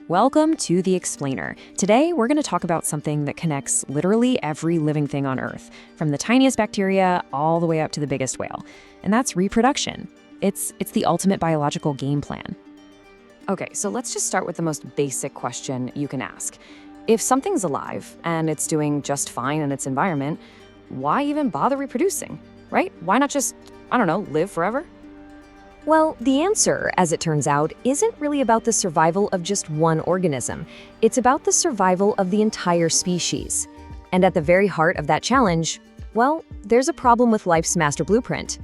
Welcome to The Explainer. Today, we're going to talk about something that connects literally every living thing on Earth, from the tiniest bacteria all the way up to the biggest whale. And that's reproduction. It's the ultimate biological game plan. Okay, so let's just start with the most basic question you can ask. If something's alive and it's doing just fine in its environment, why even bother reproducing, right? Why not just, live forever? Well, the answer, as it turns out, isn't really about the survival of just one organism. It's about the survival of the entire species. And at the very heart of that challenge, well, there's a problem with life's master blueprint.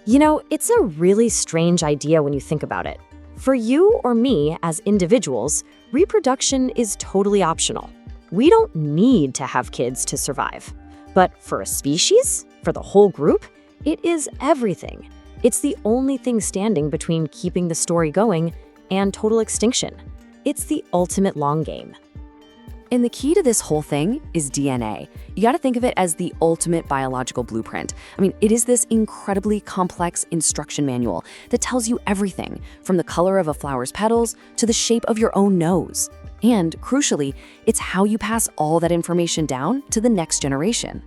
It's a really strange idea when you think about it. For you or me as individuals, reproduction is totally optional. We don't need to have kids to survive. But for a species, for the whole group, it is everything. It's the only thing standing between keeping the story going and total extinction. It's the ultimate long game. And the key to this whole thing is DNA. You got to think of it as the ultimate biological blueprint. It is this incredibly complex instruction manual that tells you everything, from the color of a flower's petals to the shape of your own nose. And crucially, it's how you pass all that information down to the next generation.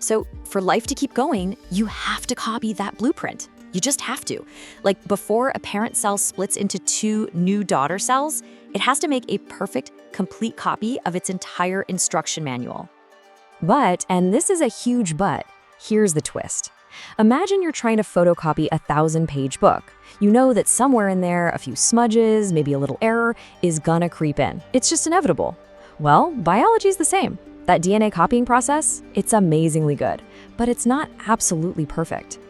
So for life to keep going, you have to copy that blueprint. You just have to. Like before a parent cell splits into two new daughter cells, it has to make a perfect, complete copy of its entire instruction manual. But, and this is a huge but, here's the twist. Imagine you're trying to photocopy a 1,000-page book. You know that somewhere in there, a few smudges, maybe a little error, is gonna creep in. It's just inevitable. Well, biology's the same. That DNA copying process, it's amazingly good, but it's not absolutely perfect.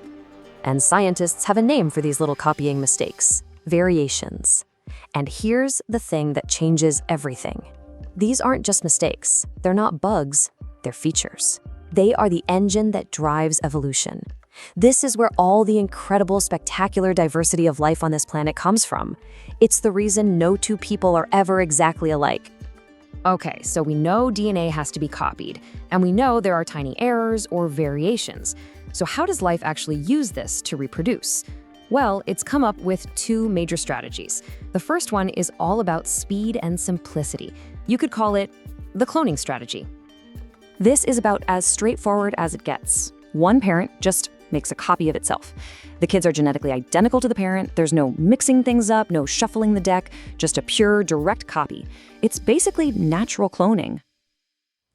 And scientists have a name for these little copying mistakes: variations. And here's the thing that changes everything. These aren't just mistakes. They're not bugs. They're features. They are the engine that drives evolution. This is where all the incredible, spectacular diversity of life on this planet comes from. It's the reason no two people are ever exactly alike. Okay, so we know DNA has to be copied, and we know there are tiny errors or variations. So how does life actually use this to reproduce? Well, it's come up with two major strategies. The first one is all about speed and simplicity. You could call it the cloning strategy. This is about as straightforward as it gets. One parent just makes a copy of itself. The kids are genetically identical to the parent. There's no mixing things up, no shuffling the deck, just a pure, direct copy. It's basically natural cloning.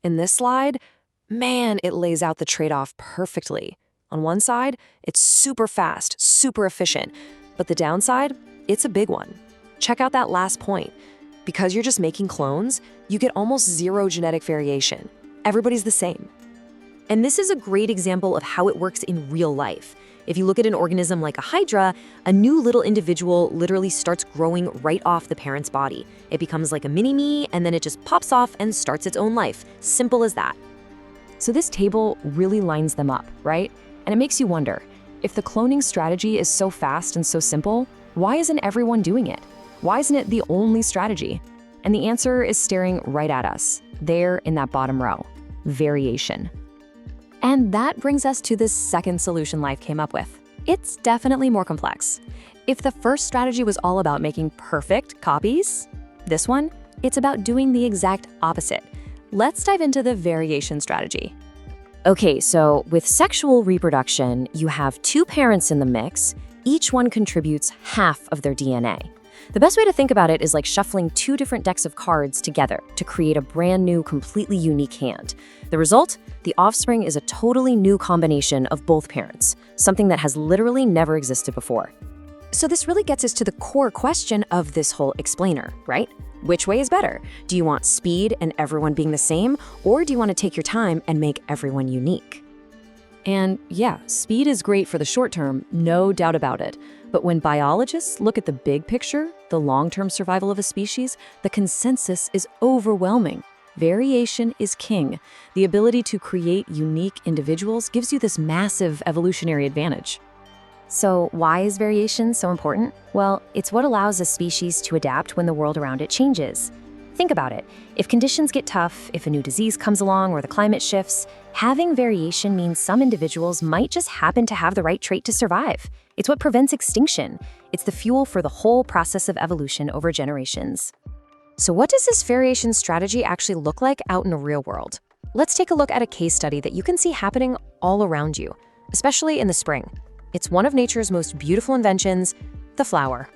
In this slide, man, it lays out the trade-off perfectly. On one side, it's super fast, super efficient. But the downside, it's a big one. Check out that last point. Because you're just making clones, you get almost zero genetic variation. Everybody's the same. And this is a great example of how it works in real life. If you look at an organism like a hydra, a new little individual literally starts growing right off the parent's body. It becomes like a mini-me, and then it just pops off and starts its own life. Simple as that. So this table really lines them up, right? And it makes you wonder, if the cloning strategy is so fast and so simple, why isn't everyone doing it? Why isn't it the only strategy? And the answer is staring right at us, there in that bottom row: variation. And that brings us to this second solution life came up with. It's definitely more complex. If the first strategy was all about making perfect copies, this one, it's about doing the exact opposite. Let's dive into the variation strategy. Okay, so with sexual reproduction, you have two parents in the mix. Each one contributes half of their DNA. The best way to think about it is like shuffling two different decks of cards together to create a brand new, completely unique hand. The result? The offspring is a totally new combination of both parents, something that has literally never existed before. So this really gets us to the core question of this whole explainer, right? Which way is better? Do you want speed and everyone being the same, or do you want to take your time and make everyone unique? And yeah, speed is great for the short term, no doubt about it. But when biologists look at the big picture, the long-term survival of a species, the consensus is overwhelming. Variation is king. The ability to create unique individuals gives you this massive evolutionary advantage. So why is variation so important? Well, it's what allows a species to adapt when the world around it changes. Think about it. If conditions get tough, if a new disease comes along or the climate shifts, having variation means some individuals might just happen to have the right trait to survive. It's what prevents extinction. It's the fuel for the whole process of evolution over generations. So what does this variation strategy actually look like out in the real world? Let's take a look at a case study that you can see happening all around you, especially in the spring. It's one of nature's most beautiful inventions, the flower.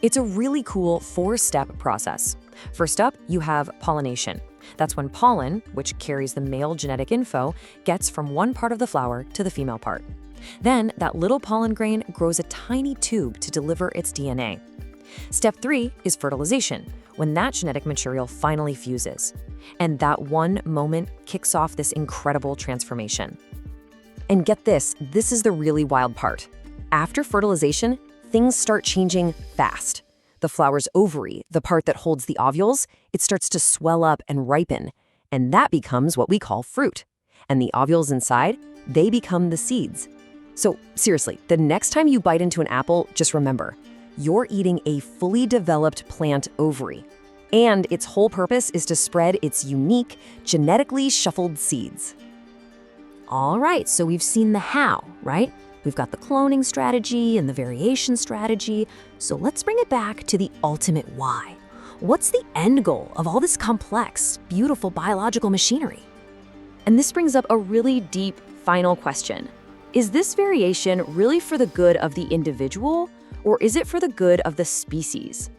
It's a really cool 4-step process. First up, you have pollination. That's when pollen, which carries the male genetic info, gets from one part of the flower to the female part. Then, that little pollen grain grows a tiny tube to deliver its DNA. Step 3 is fertilization, when that genetic material finally fuses. And that one moment kicks off this incredible transformation. And get this is the really wild part. After fertilization, things start changing fast. The flower's ovary, the part that holds the ovules, it starts to swell up and ripen, and that becomes what we call fruit. And the ovules inside, they become the seeds. So seriously, the next time you bite into an apple, just remember, you're eating a fully developed plant ovary. And its whole purpose is to spread its unique, genetically shuffled seeds. All right, so we've seen the how, right? We've got the cloning strategy and the variation strategy. So let's bring it back to the ultimate why. What's the end goal of all this complex, beautiful biological machinery? And this brings up a really deep, final question. Is this variation really for the good of the individual, or is it for the good of the species?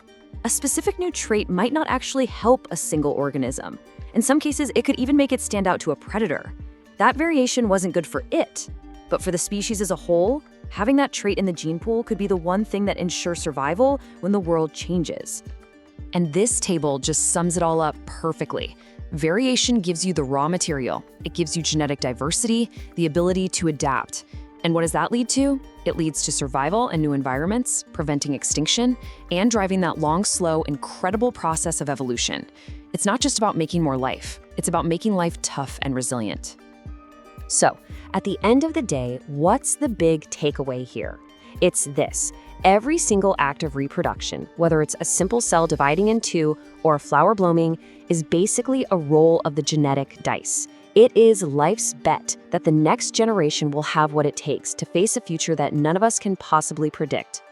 A specific new trait might not actually help a single organism. In some cases, it could even make it stand out to a predator. That variation wasn't good for it. But for the species as a whole, having that trait in the gene pool could be the one thing that ensures survival when the world changes. And this table just sums it all up perfectly. Variation gives you the raw material. It gives you genetic diversity, the ability to adapt. And what does that lead to? It leads to survival in new environments, preventing extinction, and driving that long, slow, incredible process of evolution. It's not just about making more life. It's about making life tough and resilient. So, at the end of the day, what's the big takeaway here? It's this. Every single act of reproduction, whether it's a simple cell dividing in two or a flower blooming, is basically a roll of the genetic dice. It is life's bet that the next generation will have what it takes to face a future that none of us can possibly predict.